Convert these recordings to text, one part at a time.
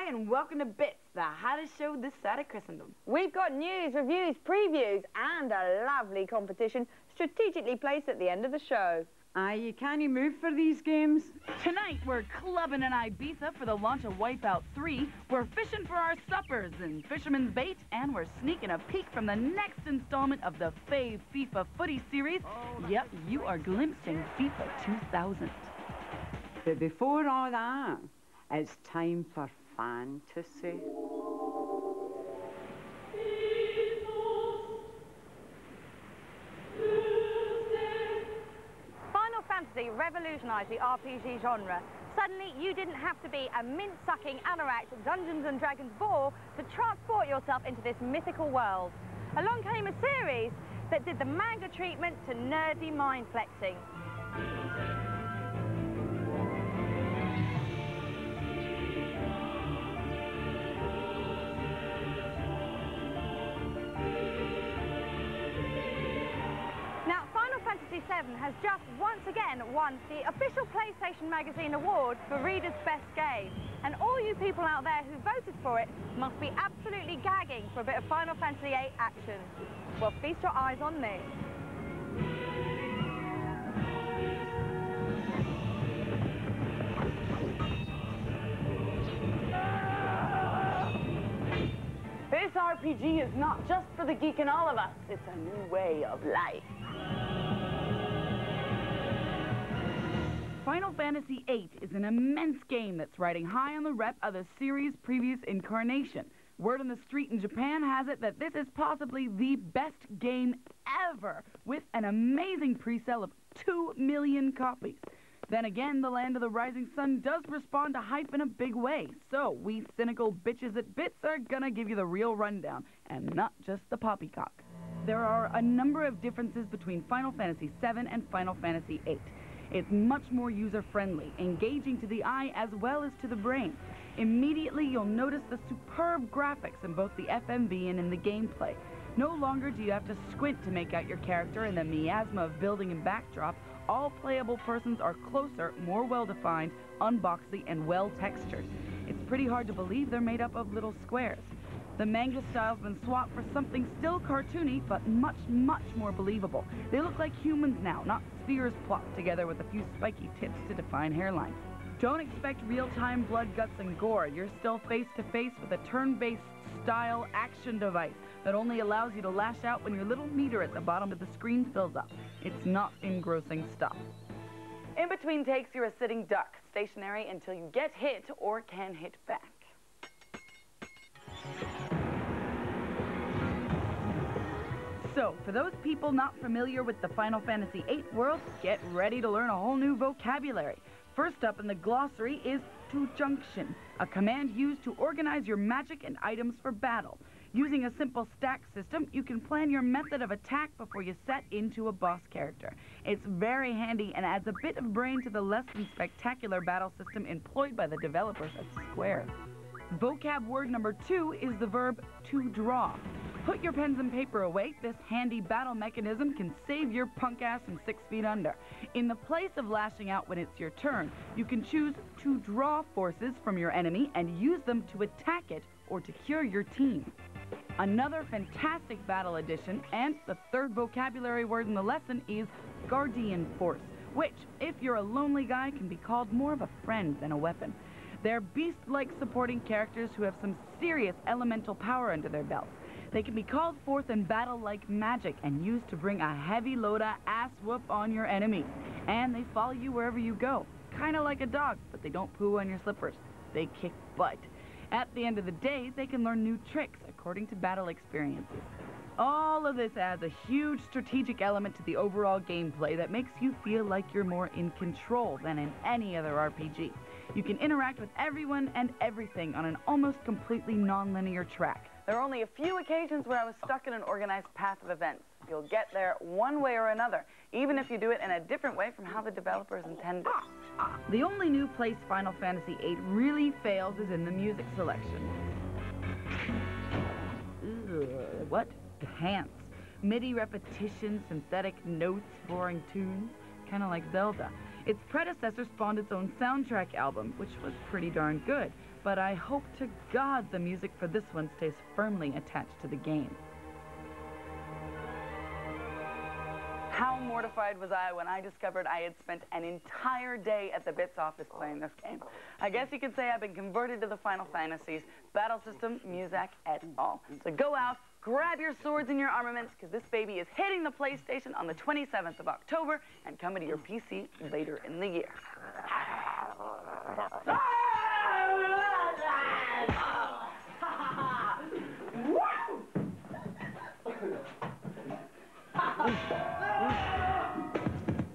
Hi, and welcome to Bits, the hottest show this side of Christendom. We've got news, reviews, previews, and a lovely competition strategically placed at the end of the show. Aye, you can't move for these games. Tonight, we're clubbing in Ibiza for the launch of Wipeout 3. We're fishing for our suppers in Fisherman's Bait, and we're sneaking a peek from the next installment of the Fave FIFA Footy series. Yep, you are glimpsing FIFA 2000. But before all that, it's time for fantasy. Final Fantasy revolutionised the RPG genre. Suddenly, you didn't have to be a mint-sucking anorak Dungeons & Dragons bore to transport yourself into this mythical world. Along came a series that did the manga treatment to nerdy mind-flexing. Now, Final Fantasy VII has just once again won the official PlayStation Magazine Award for Reader's Best Game. And all you people out there who voted for it must be absolutely gagging for a bit of Final Fantasy VIII action. Well, feast your eyes on this. This RPG is not just for the geek in all of us, it's a new way of life. Final Fantasy VIII is an immense game that's riding high on the rep of the series' previous incarnation. Word on the street in Japan has it that this is possibly the best game ever, with an amazing pre-sale of 2 million copies. Then again, the Land of the Rising Sun does respond to hype in a big way, so we cynical bitches at Bits are gonna give you the real rundown, and not just the poppycock. There are a number of differences between Final Fantasy VII and Final Fantasy VIII. It's much more user-friendly, engaging to the eye as well as to the brain. Immediately, you'll notice the superb graphics in both the FMV and in the gameplay. No longer do you have to squint to make out your character in the miasma of building and backdrop. All playable persons are closer, more well-defined, unboxy, and well-textured. It's pretty hard to believe they're made up of little squares. The manga style's been swapped for something still cartoony, but much, much more believable. They look like humans now, not spheres plopped together with a few spiky tips to define hairlines. Don't expect real-time blood, guts, and gore. You're still face-to-face with a turn-based style action device that only allows you to lash out when your little meter at the bottom of the screen fills up. It's not engrossing stuff. In between takes, you're a sitting duck, stationary until you get hit or can hit back. So, for those people not familiar with the Final Fantasy VIII world, get ready to learn a whole new vocabulary. First up in the glossary is to junction, a command used to organize your magic and items for battle. Using a simple stack system, you can plan your method of attack before you set into a boss character. It's very handy and adds a bit of brain to the less than spectacular battle system employed by the developers at Square. Vocab word number 2 is the verb to draw. Put your pens and paper away. This handy battle mechanism can save your punk ass from 6 feet under. In the place of lashing out when it's your turn, you can choose to draw forces from your enemy and use them to attack it or to cure your team. Another fantastic battle addition, and the third vocabulary word in the lesson, is guardian force, which, if you're a lonely guy, can be called more of a friend than a weapon. They're beast-like supporting characters who have some serious elemental power under their belts. They can be called forth in battle like magic and used to bring a heavy load of ass whoop on your enemies. And they follow you wherever you go. Kinda like a dog, but they don't poo on your slippers. They kick butt. At the end of the day, they can learn new tricks according to battle experiences. All of this adds a huge strategic element to the overall gameplay that makes you feel like you're more in control than in any other RPG. You can interact with everyone and everything on an almost completely non-linear track. There are only a few occasions where I was stuck in an organized path of events. You'll get there one way or another, even if you do it in a different way from how the developers intended. The only new place Final Fantasy VIII really fails is in the music selection. Ugh, what? Pants. MIDI repetition, synthetic notes, boring tunes. Kind of like Zelda. Its predecessor spawned its own soundtrack album, which was pretty darn good. but I hope to God the music for this one stays firmly attached to the game. How mortified was I when I discovered I had spent an entire day at the Bits office playing this game. I guess you could say I've been converted to the Final Fantasies, battle system, music, et al. So go out, grab your swords and your armaments, because this baby is hitting the PlayStation on the 27th of October and coming to your PC later in the year.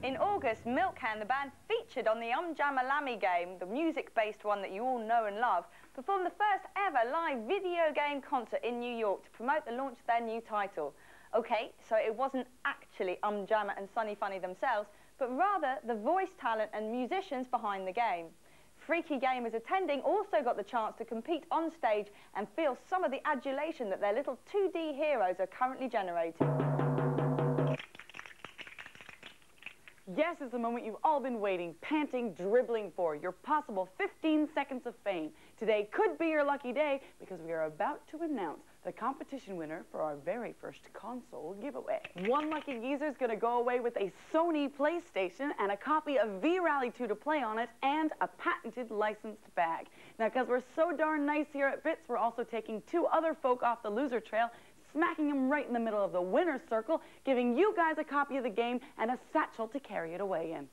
In August, Milk Can, the band featured on the Jammalami game, the music-based one that you all know and love, performed the first ever live video game concert in New York to promote the launch of their new title. Okay, so it wasn't actually Jamma and Sunny Funny themselves, but rather the voice talent and musicians behind the game. Freaky gamers attending also got the chance to compete on stage and feel some of the adulation that their little 2D heroes are currently generating. Yes, it's the moment you've all been waiting, panting, dribbling for, your possible 15 seconds of fame. Today could be your lucky day because we are about to announce the competition winner for our very first console giveaway. One lucky geezer is going to go away with a Sony PlayStation and a copy of V-Rally 2 to play on it and a patented licensed bag. Now, because we're so darn nice here at Bits, we're also taking 2 other folk off the loser trail, smacking them right in the middle of the winner's circle, giving you guys a copy of the game and a satchel to carry it away in.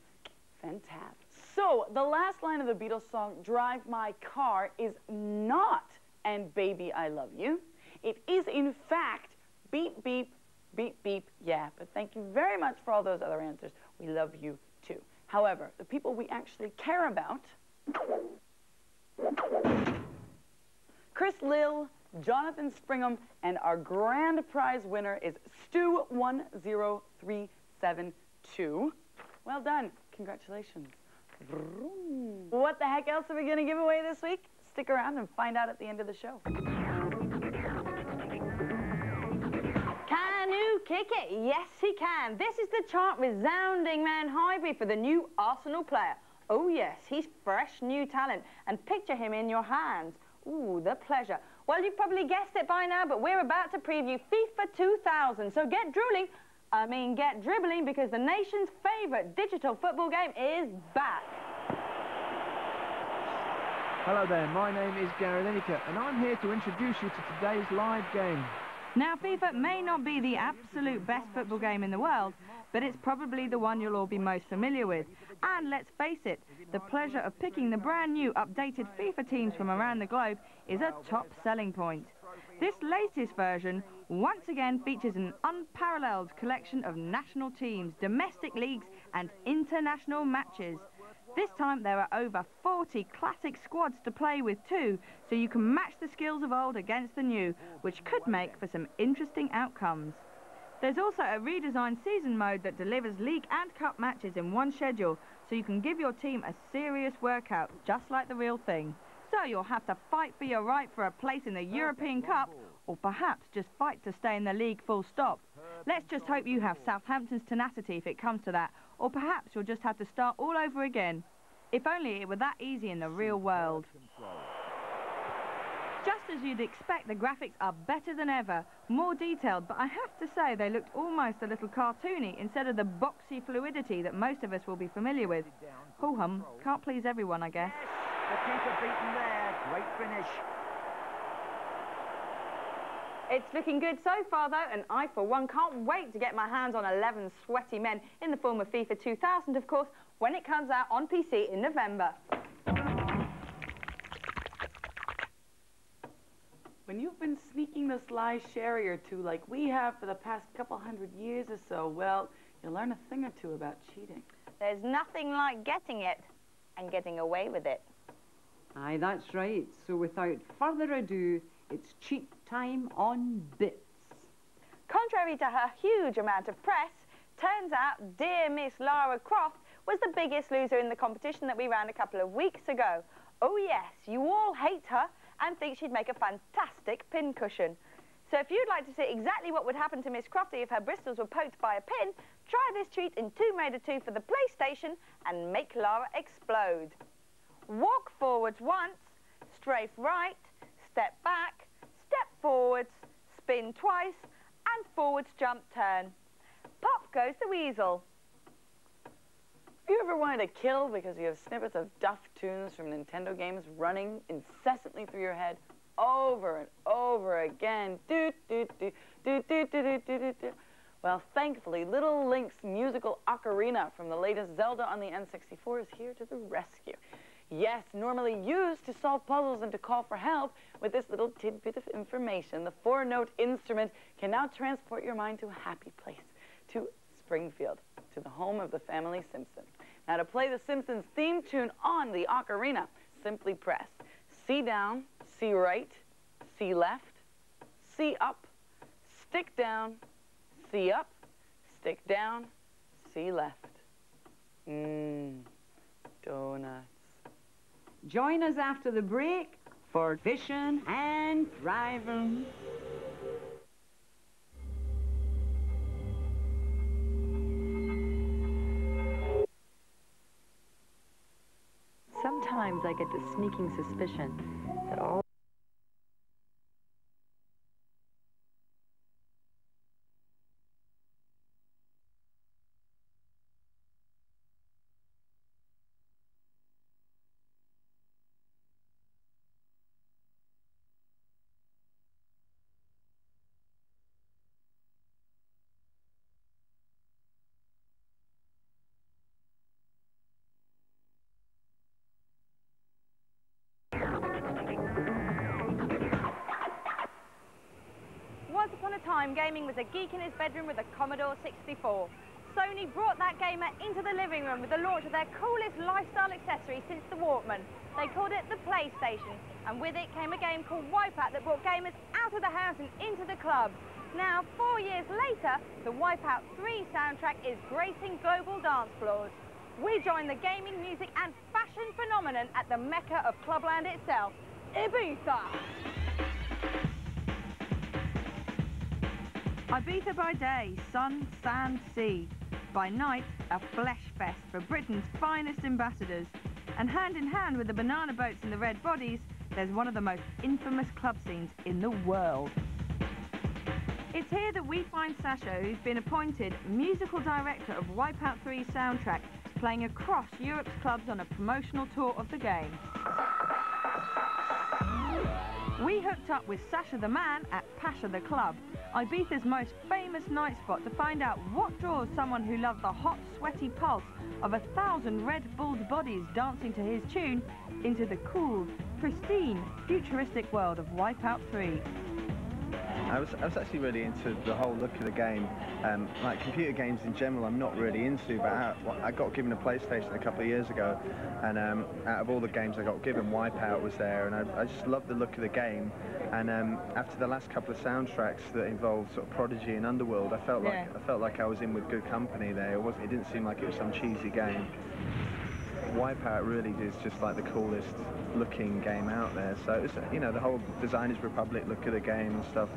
Fantastic. So, the last line of the Beatles song, Drive My Car, is not, and baby, I love you. It is, in fact, beep, beep, beep, beep, yeah. But thank you very much for all those other answers. We love you, too. However, the people we actually care about, Chris Lill, Jonathan Springham, and our grand prize winner is Stu10372. Well done. Congratulations. Vroom. What the heck else are we going to give away this week? Stick around and find out at the end of the show. Can you kick it? Yes, he can. This is the chart resounding man Highbury for the new Arsenal player. Oh, yes, he's fresh new talent. And picture him in your hands. Ooh, the pleasure. Well, you've probably guessed it by now, but we're about to preview FIFA 2000. So get get dribbling, because the nation's favourite digital football game is back. Hello there, my name is Gary Lineker, and I'm here to introduce you to today's live game. Now, FIFA may not be the absolute best football game in the world, but it's probably the one you'll all be most familiar with. And let's face it, the pleasure of picking the brand new updated FIFA teams from around the globe is a top selling point. This latest version once again features an unparalleled collection of national teams, domestic leagues and international matches. This time there are over 40 classic squads to play with too, so you can match the skills of old against the new, which could make for some interesting outcomes. There's also a redesigned season mode that delivers league and cup matches in one schedule, so you can give your team a serious workout, just like the real thing. So you'll have to fight for your right for a place in the European Cup, or perhaps just fight to stay in the league full stop. Let's just hope you have Southampton's tenacity if it comes to that, or perhaps you'll just have to start all over again. If only it were that easy in the real world. Just as you'd expect, the graphics are better than ever, more detailed, but I have to say they looked almost a little cartoony instead of the boxy fluidity that most of us will be familiar with. Ho-hum, can't please everyone, I guess. The keeper beaten there, great finish. It's looking good so far, though, and I, for one, can't wait to get my hands on 11 sweaty men in the form of FIFA 2000, of course, when it comes out on PC in November. When you've been sneaking the sly sherry or two like we have for the past couple hundred years or so, well, you'll learn a thing or two about cheating. There's nothing like getting it and getting away with it. Aye, that's right. So without further ado, it's cheat time on Bits. Contrary to her huge amount of press, turns out dear Miss Lara Croft was the biggest loser in the competition that we ran a couple of weeks ago. Oh yes, you all hate her and think she'd make a fantastic pincushion. So if you'd like to see exactly what would happen to Miss Crofty if her bristles were poked by a pin, try this treat in Tomb Raider 2 for the PlayStation and make Lara explode. Walk forwards once, strafe right, step back, step forwards, spin twice, and forwards jump turn. Pop goes the weasel. Have you ever wanted to kill because you have snippets of duff tunes from Nintendo games running incessantly through your head over and over again? Do, do, do, do, do, do, do, do, do, do. Well, thankfully, Little Link's musical ocarina from the latest Zelda on the N64 is here to the rescue. Yes, normally used to solve puzzles and to call for help, with this little tidbit of information, the 4-note instrument can now transport your mind to a happy place, to Springfield, to the home of the family Simpson. Now, to play the Simpsons theme tune on the ocarina, simply press C down, C right, C left, C up, stick down, C up, stick down, C left. Donuts. Join us after the break for Fishing and Thriving. Sometimes I get the sneaking suspicion that all Once upon a time, gaming was a geek in his bedroom with a Commodore 64. Sony brought that gamer into the living room with the launch of their coolest lifestyle accessory since the Walkman. They called it the PlayStation, and with it came a game called Wipeout that brought gamers out of the house and into the club. Now, 4 years later, the Wipeout 3 soundtrack is gracing global dance floors. We join the gaming, music and fashion phenomenon at the mecca of Clubland itself, Ibiza. Ibiza by day, sun, sand, sea. By night, a flesh fest for Britain's finest ambassadors. And hand in hand with the banana boats and the red bodies, there's one of the most infamous club scenes in the world. It's here that we find Sasha, who's been appointed musical director of Wipeout 3's soundtrack, playing across Europe's clubs on a promotional tour of the game. We hooked up with Sasha the man at Pasha the Club, Ibiza's most famous night spot, to find out what draws someone who loves the hot, sweaty pulse of 1,000 red-bulled bodies dancing to his tune into the cool, pristine, futuristic world of Wipeout 3. I was actually really into the whole look of the game. Like computer games in general I'm not really into, but I got given a PlayStation a couple of years ago, and out of all the games I got given, Wipeout was there, and I just loved the look of the game. And after the last couple of soundtracks that involved sort of Prodigy and Underworld, I felt like I was in with good company there. It didn't seem like it was some cheesy game. Wipeout really is just like the coolest looking game out there. So it's, you know, the whole Designers Republic look of the game and stuff.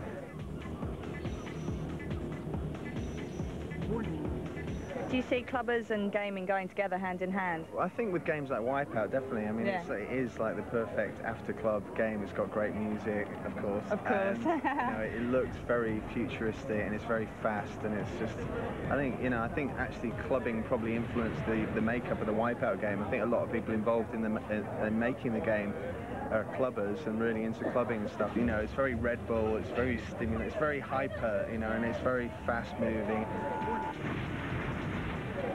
Do you see clubbers and gaming going together hand in hand? Well, I think with games like Wipeout, definitely. I mean, it is like the perfect after-club game. It's got great music, of course. Of course. And, you know, it looks very futuristic and it's very fast, and it's just, I think actually clubbing probably influenced the makeup of the Wipeout game. I think a lot of people involved in making the game are clubbers and really into clubbing and stuff. You know, it's very Red Bull, it's very stimulant, it's very hyper, you know, and it's very fast-moving.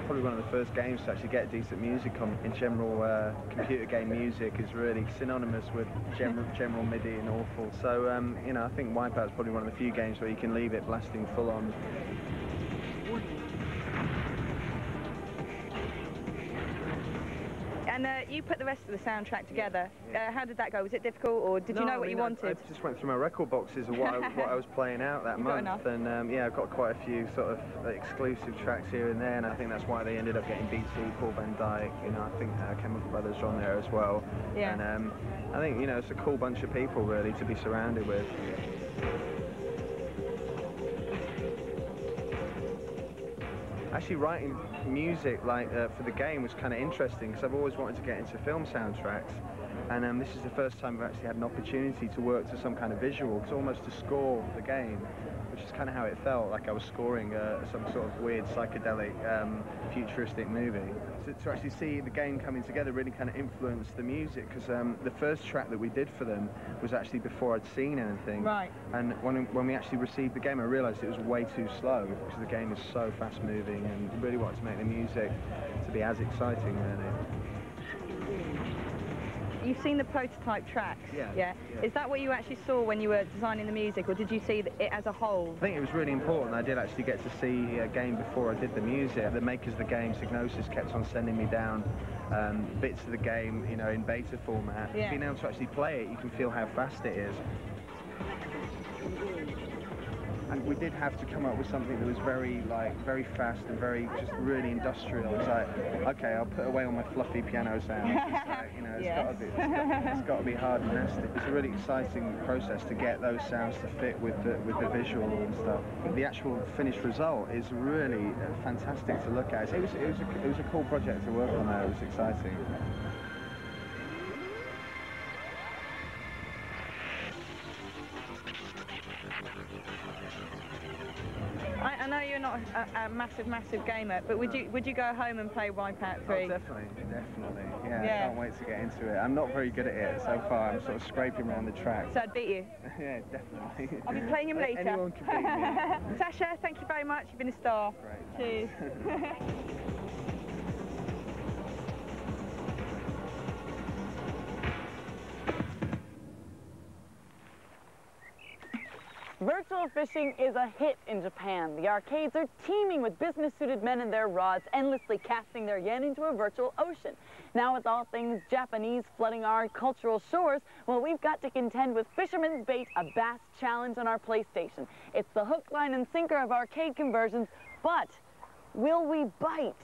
Probably one of the first games to actually get decent music on. In general, computer game music is really synonymous with general MIDI and awful. So, you know, I think Wipeout is probably one of the few games where you can leave it blasting full on. And you put the rest of the soundtrack together. How did that go? Was it difficult, or did you know what you wanted? I just went through my record boxes of what I was playing out that month, and yeah, I've got quite a few sort of exclusive tracks here and there, and I think that's why they ended up getting BT, Paul Van Dyke. You know, I think Chemical Brothers are on there as well. Yeah. And I think, you know, it's a cool bunch of people really to be surrounded with. Actually, writing music like for the game was kind of interesting, because I've always wanted to get into film soundtracks, And this is the first time we've actually had an opportunity to work to some kind of visual. It's almost to score the game, which is kind of how it felt, like I was scoring some sort of weird psychedelic futuristic movie. To actually see the game coming together really kind of influenced the music, because the first track that we did for them was actually before I'd seen anything. Right. And when we actually received the game, I realised it was way too slow, because the game is so fast moving, and really wanted to make the music to be as exciting, really. You've seen the prototype tracks? Yeah. Is that what you actually saw when you were designing the music, or did you see it as a whole? I think it was really important. I did actually get to see a game before I did the music. The makers of the game, Psygnosis, kept on sending me down bits of the game, you know, in beta format. Yeah. Being able to actually play it, you can feel how fast it is. And we did have to come up with something that was very fast and very just really industrial. It's like, okay, I'll put away all my fluffy piano sounds. It's like, you know, it's got to be hard and nasty. It's a really exciting process to get those sounds to fit with the visual and stuff. The actual finished result is really fantastic to look at. It was a cool project to work on there. It was exciting. I know you're not a massive gamer, but would you go home and play Wipeout 3? Oh, definitely. Yeah, I can't wait to get into it. I'm not very good at it so far. I'm sort of scraping around the track. So I'd beat you? Yeah, definitely. I'll be playing him later. Anyone can beat me. Sasha, thank you very much. You've been a star. Great. Cheers. Virtual fishing is a hit in Japan. The arcades are teeming with business-suited men and their rods, endlessly casting their yen into a virtual ocean. Now with all things Japanese flooding our cultural shores, well, we've got to contend with Fisherman's Bait, a bass challenge on our PlayStation. It's the hook, line, and sinker of arcade conversions, but will we bite?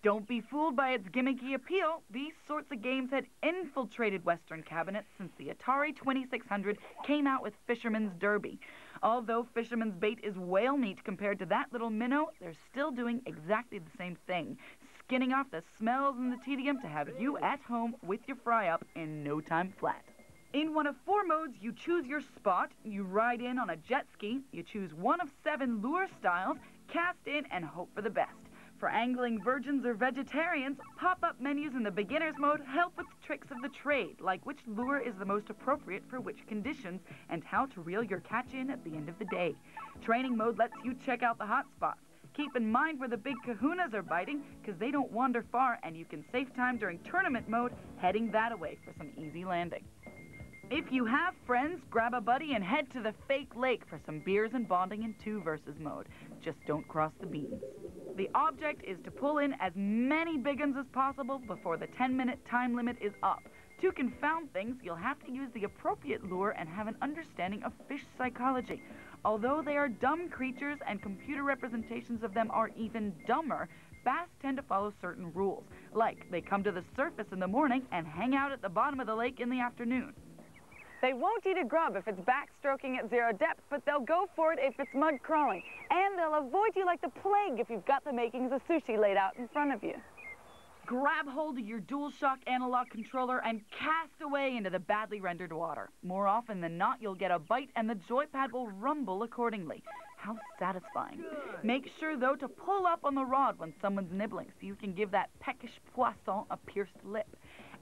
Don't be fooled by its gimmicky appeal. These sorts of games had infiltrated Western cabinets since the Atari 2600 came out with Fisherman's Derby. Although Fisherman's Bait is whale meat compared to that little minnow, they're still doing exactly the same thing, skinning off the smells and the tedium to have you at home with your fry-up in no time flat. In one of 4 modes, you choose your spot, you ride in on a jet ski, you choose one of 7 lure styles, cast in, and hope for the best. For angling virgins or vegetarians, pop-up menus in the beginner's mode help with tricks of the trade, like which lure is the most appropriate for which conditions and how to reel your catch in at the end of the day. Training mode lets you check out the hot spots. Keep in mind where the big kahunas are biting, because they don't wander far, and you can save time during tournament mode, heading that away for some easy landing. If you have friends, grab a buddy and head to the fake lake for some beers and bonding in 2 versus mode. Just don't cross the beans. The object is to pull in as many big uns as possible before the 10-minute time limit is up. To confound things, you'll have to use the appropriate lure and have an understanding of fish psychology. Although they are dumb creatures and computer representations of them are even dumber, bass tend to follow certain rules, like they come to the surface in the morning and hang out at the bottom of the lake in the afternoon. They won't eat a grub if it's backstroking at 0 depth, but they'll go for it if it's mud crawling. And they'll avoid you like the plague if you've got the makings of sushi laid out in front of you. Grab hold of your DualShock analog controller and cast away into the badly rendered water. More often than not, you'll get a bite and the joypad will rumble accordingly. How satisfying. Make sure, though, to pull up on the rod when someone's nibbling so you can give that peckish poisson a pierced lip.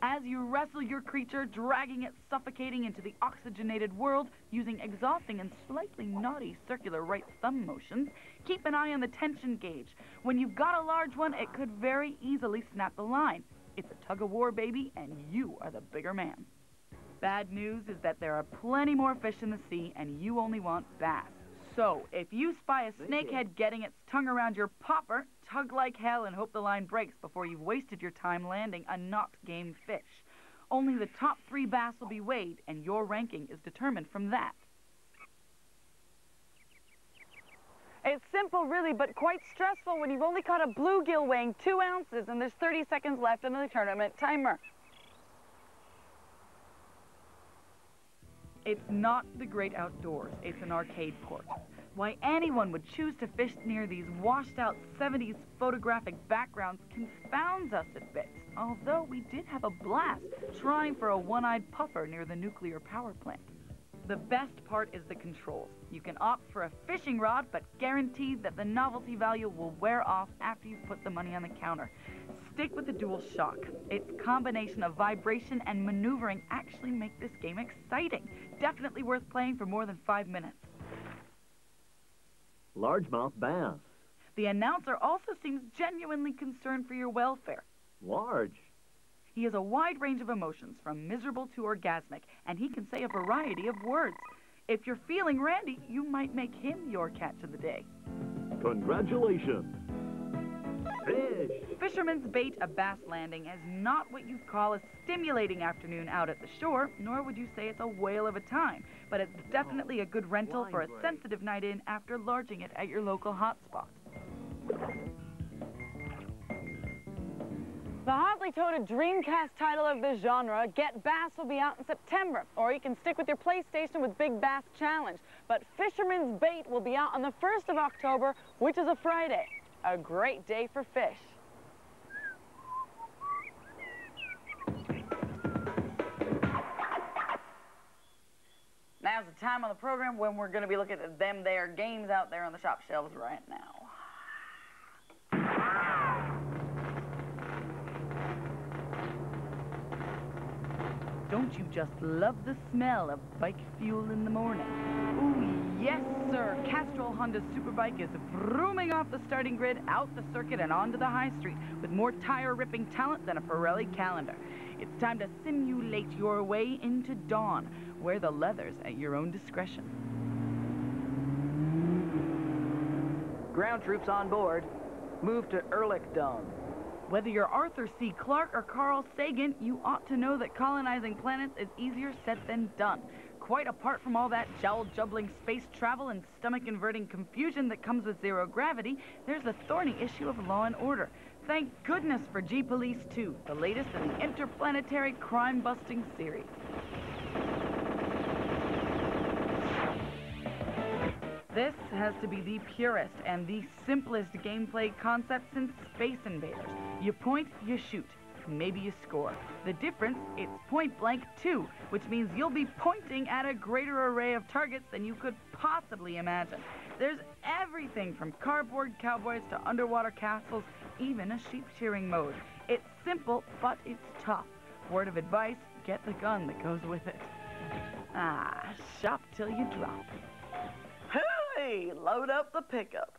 As you wrestle your creature, dragging it suffocating into the oxygenated world using exhausting and slightly naughty circular right thumb motions, keep an eye on the tension gauge. When you've got a large one, it could very easily snap the line. It's a tug-of-war, baby, and you are the bigger man. Bad news is that there are plenty more fish in the sea, and you only want bass. So, if you spy a snakehead getting its tongue around your popper, tug like hell and hope the line breaks before you've wasted your time landing a not game fish. Only the top 3 bass will be weighed, and your ranking is determined from that. It's simple, really, but quite stressful when you've only caught a bluegill weighing 2 ounces and there's 30 seconds left on the tournament timer. It's not the great outdoors, it's an arcade port. Why anyone would choose to fish near these washed-out 70s photographic backgrounds confounds us at bits. although we did have a blast trying for a one-eyed puffer near the nuclear power plant. The best part is the controls. You can opt for a fishing rod, but guaranteed that the novelty value will wear off after you put the money on the counter. Stick with the Dual Shock. Its combination of vibration and maneuvering actually make this game exciting. Definitely worth playing for more than 5 minutes. Largemouth bass. The announcer also seems genuinely concerned for your welfare. Large. He has a wide range of emotions, from miserable to orgasmic, and he can say a variety of words. If you're feeling randy, you might make him your catch of the day. Congratulations. Fish. Fisherman's Bait, a bass landing, is not what you'd call a stimulating afternoon out at the shore, nor would you say it's a whale of a time, but it's definitely a good rental for a sensitive night in after larging it at your local hotspot. The hotly touted Dreamcast title of the genre, Get Bass, will be out in September. Or you can stick with your PlayStation with Big Bass Challenge. But Fisherman's Bait will be out on the 1st of October, which is a Friday. A great day for fish. Now's the time on the program when we're going to be looking at them there games out there on the shop shelves right now. Don't you just love the smell of bike fuel in the morning? Ooh, yes, sir. Castrol Honda Superbike is vrooming off the starting grid, out the circuit, and onto the high street with more tire-ripping talent than a Pirelli calendar. It's time to simulate your way into dawn. Wear the leathers at your own discretion. Ground troops on board. Move to Ehrlich Dome. Whether you're Arthur C. Clarke or Carl Sagan, you ought to know that colonizing planets is easier said than done. Quite apart from all that jowl-jubbling space travel and stomach-inverting confusion that comes with zero gravity, there's the thorny issue of law and order. Thank goodness for G-Police 2, the latest in the interplanetary crime-busting series. This has to be the purest and the simplest gameplay concept since Space Invaders. You point, you shoot. Maybe you score. The difference, it's point blank too, which means you'll be pointing at a greater array of targets than you could possibly imagine. There's everything from cardboard cowboys to underwater castles, even a sheep shearing mode. It's simple, but it's tough. Word of advice, get the gun that goes with it. Ah, shop till you drop. Hey, load up the pickup.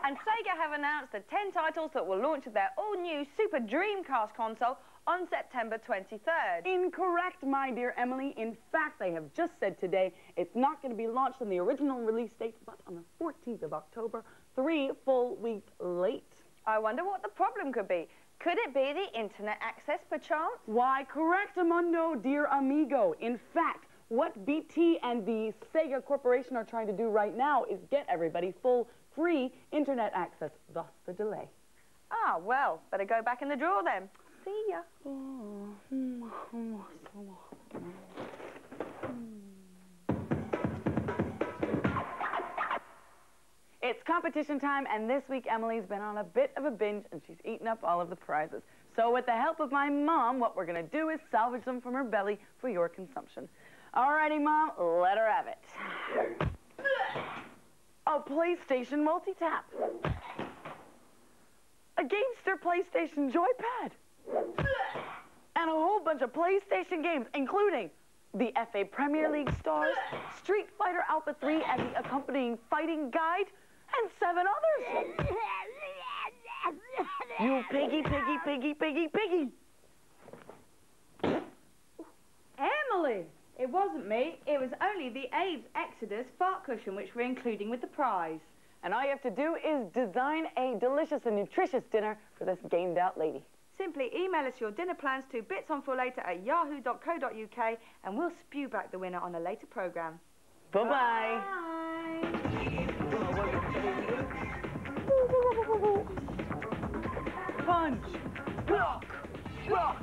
And Sega have announced the 10 titles that will launch their all-new Super Dreamcast console on September 23rd. Incorrect, my dear Emily. In fact, they have just said today it's not going to be launched on the original release date, but on the 14th of October, 3 full weeks late. I wonder what the problem could be. Could it be the internet access, perchance? Why, correctamundo, dear amigo. In fact, what BT and the Sega Corporation are trying to do right now is get everybody full, free internet access, thus the delay. Ah, well, better go back in the drawer then. See ya. It's competition time, and this week Emily's been on a bit of a binge, and she's eaten up all of the prizes. So with the help of my mom, what we're going to do is salvage them from her belly for your consumption. Alrighty, Mom, let her have it. A PlayStation multi-tap. A Gamester PlayStation joypad. And a whole bunch of PlayStation games, including the FA Premier League Stars, Street Fighter Alpha 3 and the accompanying fighting guide, and 7 others. You piggy, piggy, piggy, piggy, piggy. Emily! It wasn't me. It was only the AIDS Exodus fart cushion which we're including with the prize. And all you have to do is design a delicious and nutritious dinner for this gamed-out lady. Simply email us your dinner plans to bitsonforlater@yahoo.co.uk and we'll spew back the winner on a later programme. Bye-bye. Punch, block, block.